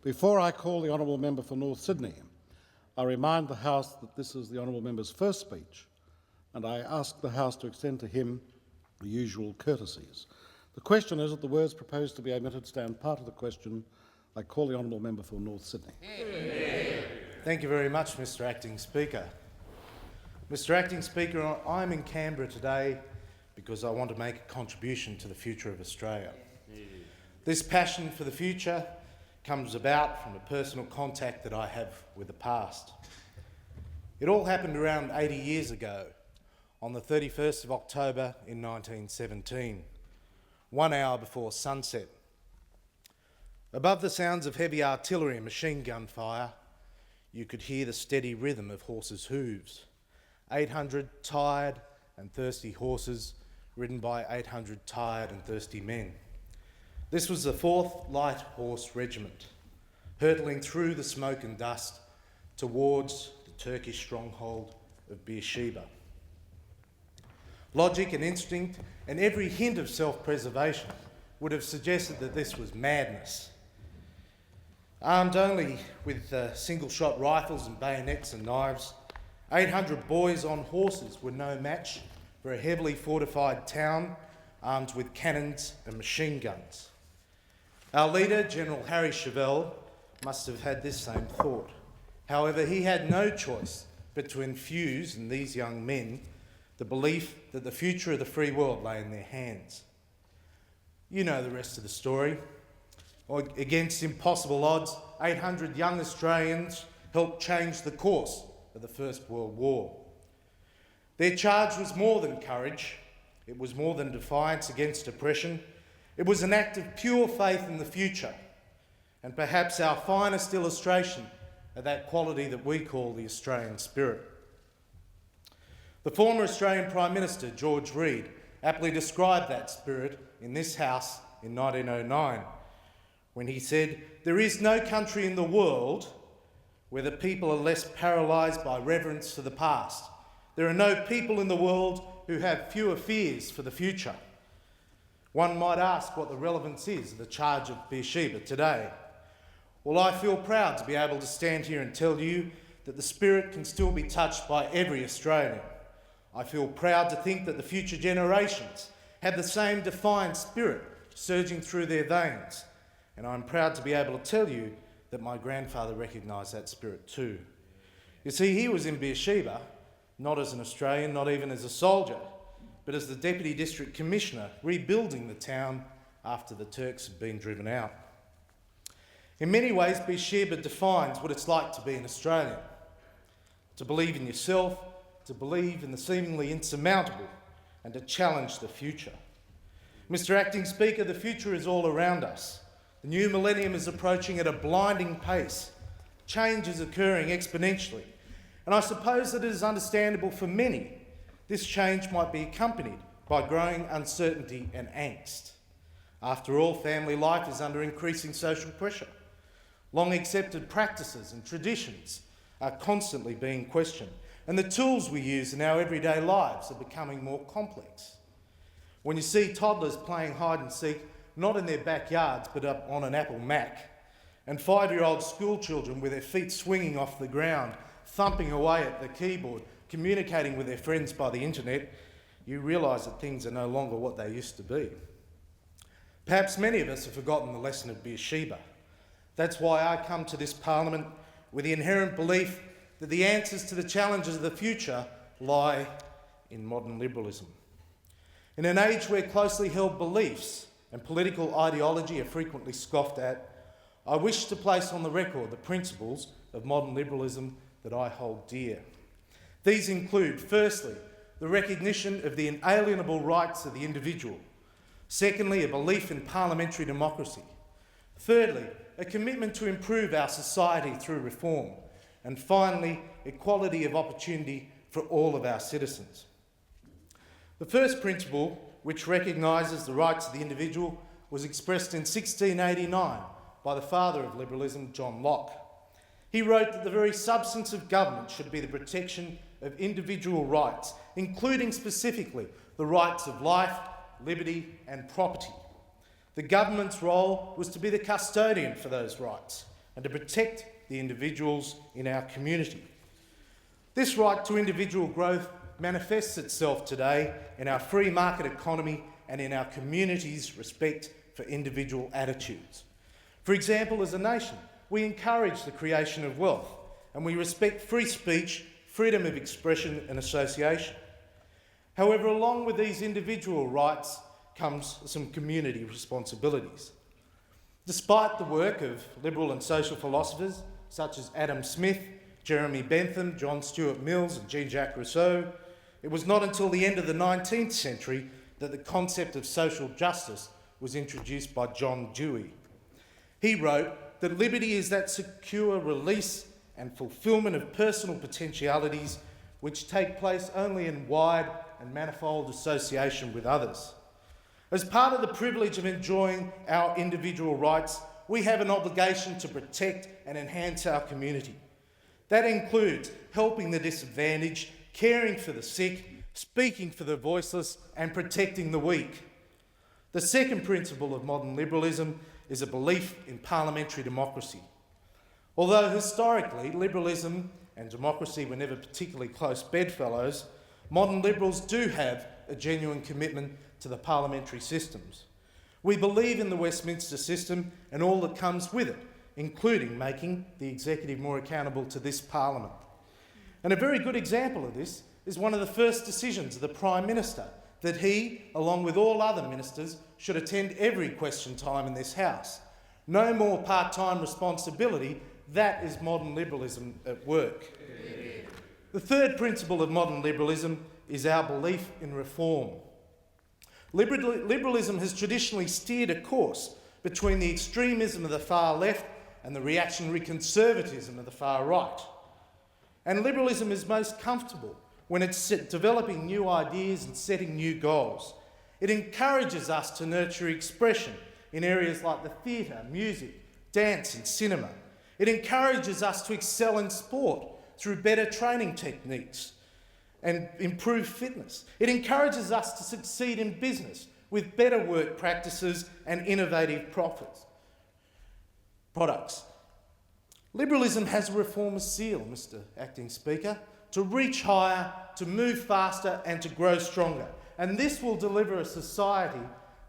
Before I call the Honourable Member for North Sydney, I remind the House that this is the Honourable Member's first speech, and I ask the House to extend to him the usual courtesies. The question is that the words proposed to be omitted stand part of the question. I call the Honourable Member for North Sydney. Thank you very much, Mr Acting Speaker. Mr Acting Speaker, I'm in Canberra today because I want to make a contribution to the future of Australia. This passion for the future comes about from a personal contact that I have with the past. It all happened around 80 years ago, on the 31st of October in 1917, 1 hour before sunset. Above the sounds of heavy artillery and machine gun fire, you could hear the steady rhythm of horses' hooves. 800 tired and thirsty horses ridden by 800 tired and thirsty men. This was the 4th Light Horse Regiment, hurtling through the smoke and dust towards the Turkish stronghold of Beersheba. Logic and instinct and every hint of self-preservation would have suggested that this was madness. Armed only with single-shot rifles and bayonets and knives, 800 boys on horses were no match for a heavily fortified town armed with cannons and machine guns. Our leader, General Harry Chauvel, must have had this same thought. However, he had no choice but to infuse in these young men the belief that the future of the free world lay in their hands. You know the rest of the story. Against impossible odds, 800 young Australians helped change the course of the First World War. Their charge was more than courage. It was more than defiance against oppression. It was an act of pure faith in the future, and perhaps our finest illustration of that quality that we call the Australian spirit. The former Australian Prime Minister, George Reid, aptly described that spirit in this House in 1909, when he said, "There is no country in the world where the people are less paralysed by reverence for the past. There are no people in the world who have fewer fears for the future." One might ask what the relevance is of the charge of Beersheba today. Well, I feel proud to be able to stand here and tell you that the spirit can still be touched by every Australian. I feel proud to think that the future generations have the same defiant spirit surging through their veins, and I'm proud to be able to tell you that my grandfather recognised that spirit too. You see, he was in Beersheba, not as an Australian, not even as a soldier, but as the Deputy District Commissioner, rebuilding the town after the Turks had been driven out. In many ways, Beersheba defines what it's like to be an Australian. To believe in yourself, to believe in the seemingly insurmountable, and to challenge the future. Mr Acting Speaker, the future is all around us. The new millennium is approaching at a blinding pace. Change is occurring exponentially. And I suppose that it is understandable for many this change might be accompanied by growing uncertainty and angst. After all, family life is under increasing social pressure. Long accepted practices and traditions are constantly being questioned, and the tools we use in our everyday lives are becoming more complex. When you see toddlers playing hide and seek, not in their backyards but up on an Apple Mac, and 5-year-old school children with their feet swinging off the ground, thumping away at the keyboard, communicating with their friends by the internet, you realise that things are no longer what they used to be. Perhaps many of us have forgotten the lesson of Beersheba. That's why I come to this Parliament with the inherent belief that the answers to the challenges of the future lie in modern liberalism. In an age where closely held beliefs and political ideology are frequently scoffed at, I wish to place on the record the principles of modern liberalism that I hold dear. These include, firstly, the recognition of the inalienable rights of the individual. Secondly, a belief in parliamentary democracy. Thirdly, a commitment to improve our society through reform. And finally, equality of opportunity for all of our citizens. The first principle, which recognises the rights of the individual, was expressed in 1689 by the father of liberalism, John Locke. He wrote that the very substance of government should be the protection of individual rights, including specifically the rights of life, liberty and property. The government's role was to be the custodian for those rights, and to protect the individuals in our community. This right to individual growth manifests itself today in our free market economy and in our community's respect for individual attitudes. For example, as a nation, we encourage the creation of wealth and we respect free speech, freedom of expression and association. However, along with these individual rights comes some community responsibilities. Despite the work of liberal and social philosophers such as Adam Smith, Jeremy Bentham, John Stuart Mills and Jean-Jacques Rousseau, it was not until the end of the 19th century that the concept of social justice was introduced by John Dewey. He wrote that liberty is that secure release and fulfilment of personal potentialities which take place only in wide and manifold association with others. As part of the privilege of enjoying our individual rights, we have an obligation to protect and enhance our community. That includes helping the disadvantaged, caring for the sick, speaking for the voiceless, and protecting the weak. The second principle of modern liberalism is a belief in parliamentary democracy. Although historically liberalism and democracy were never particularly close bedfellows, modern liberals do have a genuine commitment to the parliamentary systems. We believe in the Westminster system and all that comes with it, including making the executive more accountable to this Parliament. And a very good example of this is one of the first decisions of the Prime Minister, that he, along with all other ministers, should attend every question time in this House. No more part-time responsibility. That is modern liberalism at work. Yeah. The third principle of modern liberalism is our belief in reform. Liberalism has traditionally steered a course between the extremism of the far left and the reactionary conservatism of the far right. And liberalism is most comfortable when it's developing new ideas and setting new goals. It encourages us to nurture expression in areas like the theatre, music, dance and cinema. It encourages us to excel in sport through better training techniques and improved fitness. It encourages us to succeed in business with better work practices and innovative products. Liberalism has a reformist seal, Mr. Acting Speaker, to reach higher, to move faster and to grow stronger. And this will deliver a society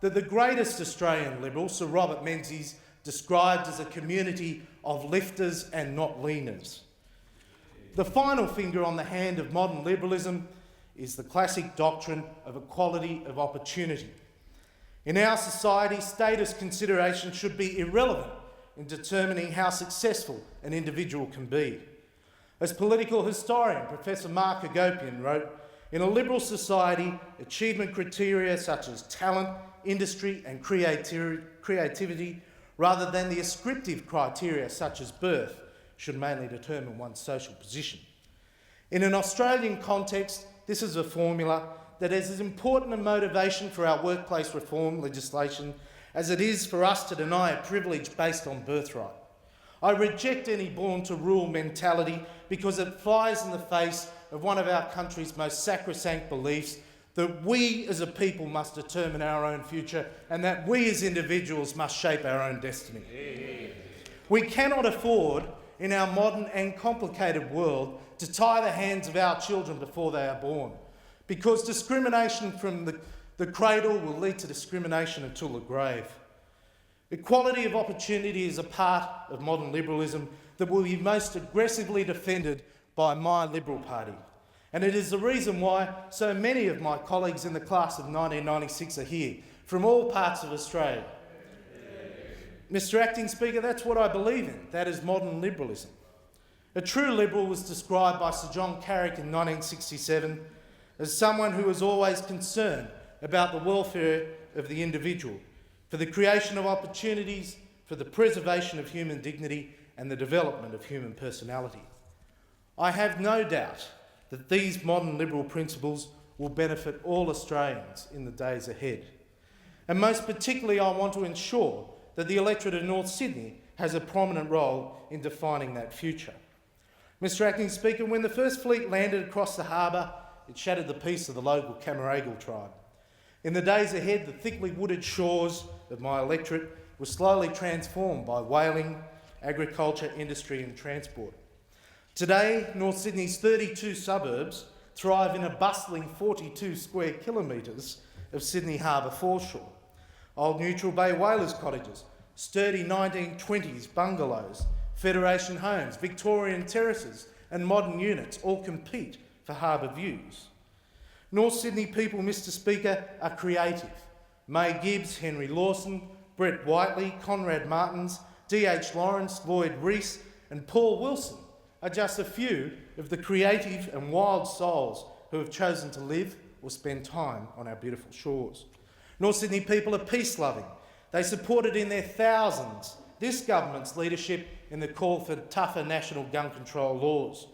that the greatest Australian liberal, Sir Robert Menzies, described as a community of lifters and not leaners. The final finger on the hand of modern liberalism is the classic doctrine of equality of opportunity. In our society, status consideration should be irrelevant in determining how successful an individual can be. As political historian Professor Mark Agopian wrote, in a liberal society, achievement criteria such as talent, industry and creativity, rather than the ascriptive criteria such as birth, should mainly determine one's social position. In an Australian context, this is a formula that is as important a motivation for our workplace reform legislation as it is for us to deny a privilege based on birthright. I reject any born-to-rule mentality because it flies in the face of one of our country's most sacrosanct beliefs, that we as a people must determine our own future and that we as individuals must shape our own destiny. We cannot afford, in our modern and complicated world, to tie the hands of our children before they are born, because discrimination from the cradle will lead to discrimination until the grave. Equality of opportunity is a part of modern liberalism that will be most aggressively defended by my Liberal Party. And it is the reason why so many of my colleagues in the class of 1996 are here, from all parts of Australia. Mr. Acting Speaker, that's what I believe in. That is modern liberalism. A true liberal was described by Sir John Carrick in 1967 as someone who was always concerned about the welfare of the individual, for the creation of opportunities, for the preservation of human dignity and the development of human personality. I have no doubt that these modern liberal principles will benefit all Australians in the days ahead. And most particularly, I want to ensure that the electorate of North Sydney has a prominent role in defining that future. Mr. Acting Speaker, when the first fleet landed across the harbour, it shattered the peace of the local Camaragal tribe. In the days ahead, the thickly wooded shores of my electorate were slowly transformed by whaling agriculture, industry and transport. Today, North Sydney's 32 suburbs thrive in a bustling 42 square kilometres of Sydney Harbour foreshore. Old Neutral Bay whalers' cottages, sturdy 1920s bungalows, Federation homes, Victorian terraces and modern units all compete for harbour views. North Sydney people, Mr Speaker, are creative. May Gibbs, Henry Lawson, Brett Whiteley, Conrad Martins, D.H. Lawrence, Lloyd Rees and Paul Wilson are just a few of the creative and wild souls who have chosen to live or spend time on our beautiful shores. North Sydney people are peace-loving. They supported in their thousands this government's leadership in the call for tougher national gun control laws.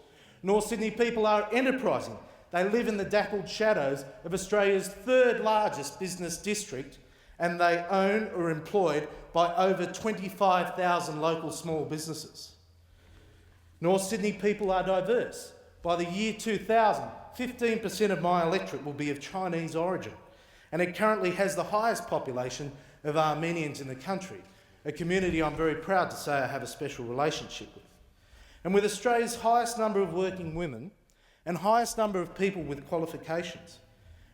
North Sydney people are enterprising. They live in the dappled shadows of Australia's third largest business district, and they own or are employed by over 25,000 local small businesses. North Sydney people are diverse. By the year 2000, 15% of my electorate will be of Chinese origin, and it currently has the highest population of Armenians in the country, a community I'm very proud to say I have a special relationship with. And with Australia's highest number of working women and highest number of people with qualifications,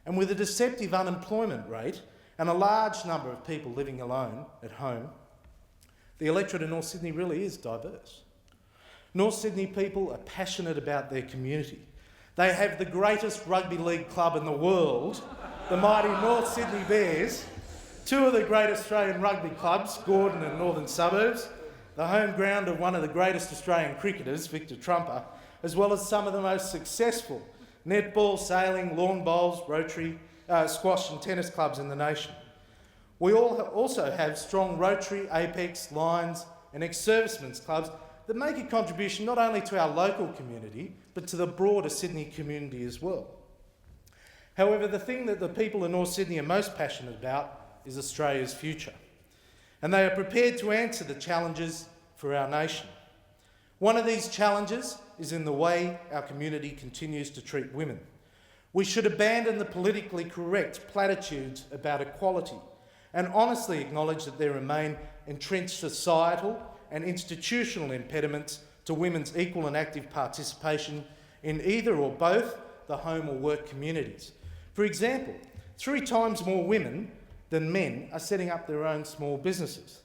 and with a deceptive unemployment rate and a large number of people living alone at home, the electorate of North Sydney really is diverse. North Sydney people are passionate about their community. They have the greatest rugby league club in the world, the mighty North Sydney Bears, two of the great Australian rugby clubs, Gordon and Northern Suburbs, the home ground of one of the greatest Australian cricketers, Victor Trumper, as well as some of the most successful netball, sailing, lawn bowls, Rotary, squash and tennis clubs in the nation. We also have strong Rotary, Apex, Lions and ex-servicemen's clubs that make a contribution not only to our local community, but to the broader Sydney community as well. However, the thing that the people of North Sydney are most passionate about is Australia's future, and they are prepared to answer the challenges for our nation. One of these challenges is in the way our community continues to treat women. We should abandon the politically correct platitudes about equality and honestly acknowledge that there remain entrenched societal and institutional impediments to women's equal and active participation in either or both the home or work communities. For example, 3 times more women than men are setting up their own small businesses.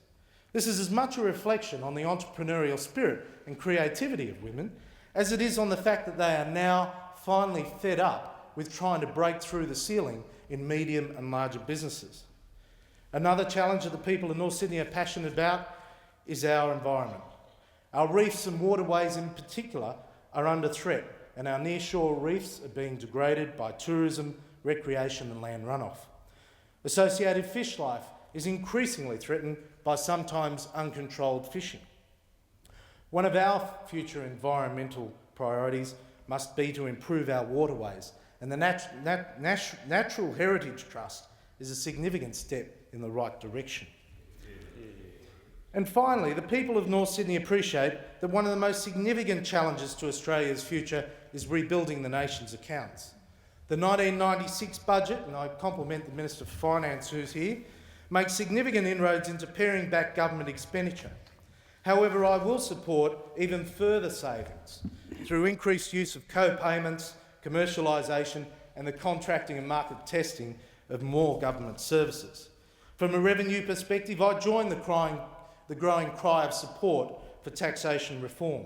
This is as much a reflection on the entrepreneurial spirit and creativity of women as it is on the fact that they are now finally fed up with trying to break through the ceiling in medium and larger businesses. Another challenge that the people of North Sydney are passionate about is our environment. Our reefs and waterways in particular are under threat, and our nearshore reefs are being degraded by tourism, recreation and land runoff. Associated fish life is increasingly threatened by sometimes uncontrolled fishing. One of our future environmental priorities must be to improve our waterways, and the Natural Heritage Trust is a significant step in the right direction. And finally, the people of North Sydney appreciate that one of the most significant challenges to Australia's future is rebuilding the nation's accounts. The 1996 budget, and I compliment the Minister for Finance who's here, makes significant inroads into paring back government expenditure. However, I will support even further savings through increased use of co-payments, commercialisation and the contracting and market testing of more government services. From a revenue perspective, I join the growing cry of support for taxation reform.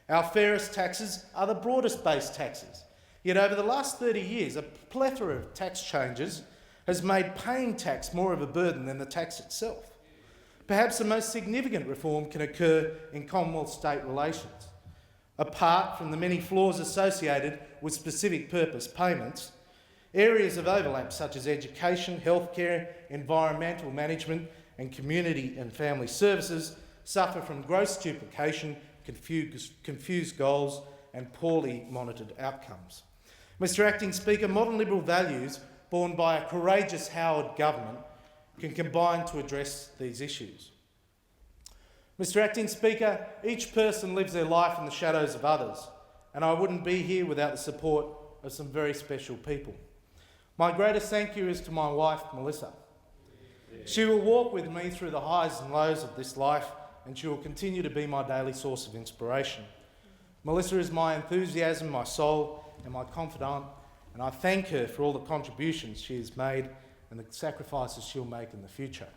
Our fairest taxes are the broadest based taxes. Yet over the last 30 years, a plethora of tax changes has made paying tax more of a burden than the tax itself. Perhaps the most significant reform can occur in Commonwealth-state relations. Apart from the many flaws associated with specific purpose payments, areas of overlap such as education, healthcare, environmental management and community and family services suffer from gross duplication, confused goals and poorly monitored outcomes. Mr Acting Speaker, modern Liberal values borne by a courageous Howard government can combine to address these issues. Mr Acting Speaker, each person lives their life in the shadows of others, and I wouldn't be here without the support of some very special people. My greatest thank you is to my wife, Melissa. She will walk with me through the highs and lows of this life and she will continue to be my daily source of inspiration. Melissa is my enthusiasm, my soul, and my confidant, and I thank her for all the contributions she has made and the sacrifices she'll make in the future.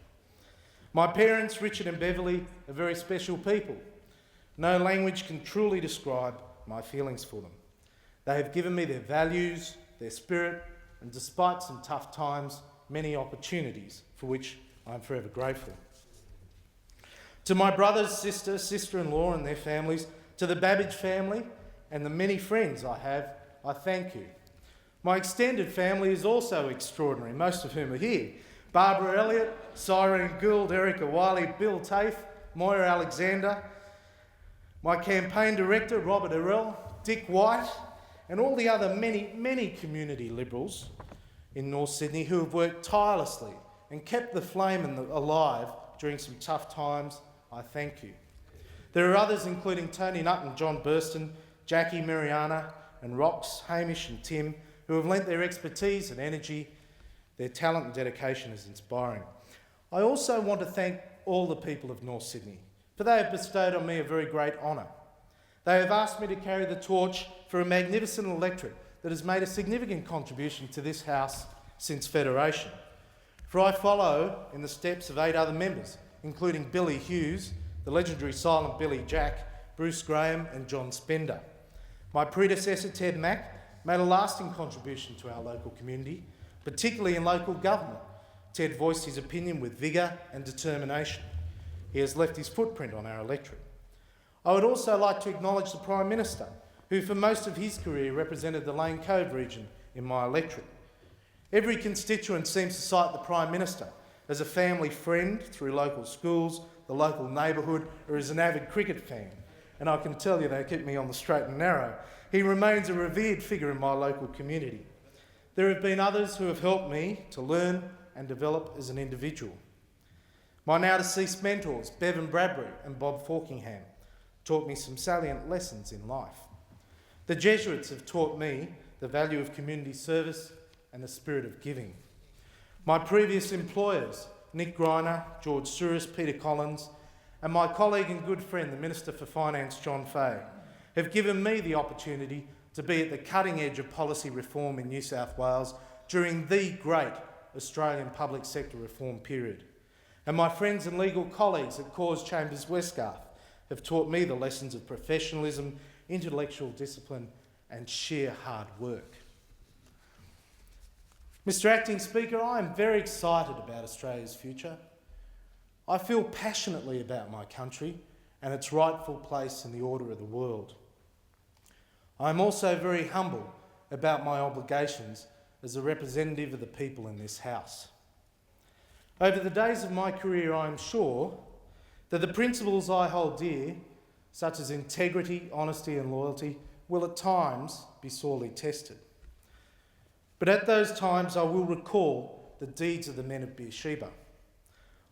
My parents, Richard and Beverly, are very special people. No language can truly describe my feelings for them. They have given me their values, their spirit, and despite some tough times, many opportunities for which I am forever grateful. To my brothers, sister-in-law and their families, to the Babbage family and the many friends I have, I thank you. My extended family is also extraordinary, most of whom are here. Barbara Elliott, Cyrene Gould, Erica Wiley, Bill Tafe, Moira Alexander, my campaign director, Robert Errell, Dick White, and all the other many community Liberals in North Sydney who have worked tirelessly and kept the flame alive during some tough times, I thank you. There are others, including Tony Nutt, John Burston, Jackie, Mariana, and Rox, Hamish and Tim, who have lent their expertise and energy. Their talent and dedication is inspiring. I also want to thank all the people of North Sydney, for they have bestowed on me a very great honour. They have asked me to carry the torch for a magnificent electorate that has made a significant contribution to this House since Federation. For I follow in the steps of 8 other members, including Billy Hughes, the legendary silent Billy Jack, Bruce Graham and John Spender. My predecessor, Ted Mack, made a lasting contribution to our local community, particularly in local government. Ted voiced his opinion with vigour and determination. He has left his footprint on our electorate. I would also like to acknowledge the Prime Minister, who for most of his career represented the Lane Cove region in my electorate. Every constituent seems to cite the Prime Minister as a family friend through local schools, the local neighbourhood, or as an avid cricket fan. And I can tell you they keep me on the straight and narrow. He remains a revered figure in my local community. There have been others who have helped me to learn and develop as an individual. My now deceased mentors, Bevan Bradbury and Bob Falkingham, taught me some salient lessons in life. The Jesuits have taught me the value of community service and the spirit of giving. My previous employers, Nick Greiner, George Souris, Peter Collins, and my colleague and good friend, the Minister for Finance, John Fay, have given me the opportunity to be at the cutting edge of policy reform in New South Wales during the great Australian public sector reform period. And my friends and legal colleagues at Cause Chambers Westgarth have taught me the lessons of professionalism, intellectual discipline and sheer hard work. Mr Acting Speaker, I am very excited about Australia's future. I feel passionately about my country and its rightful place in the order of the world. I am also very humble about my obligations as a representative of the people in this House. Over the days of my career, I am sure that the principles I hold dear, such as integrity, honesty and loyalty, will at times be sorely tested. But at those times I will recall the deeds of the men of Beersheba.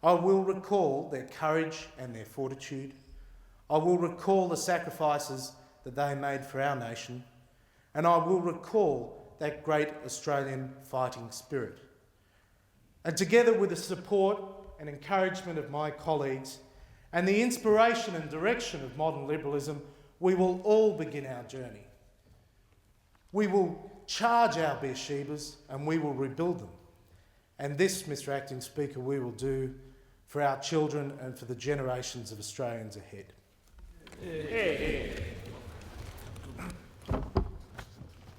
I will recall their courage and their fortitude. I will recall the sacrifices that they made for our nation, and I will recall that great Australian fighting spirit. And together with the support and encouragement of my colleagues and the inspiration and direction of modern liberalism, we will all begin our journey. We will charge our Beershebas and we will rebuild them. And this, Mr Acting Speaker, we will do for our children and for the generations of Australians ahead.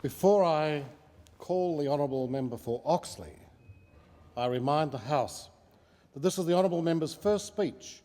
Before I call the Honourable Member for Oxley, I remind the House that this is the Honourable Member's first speech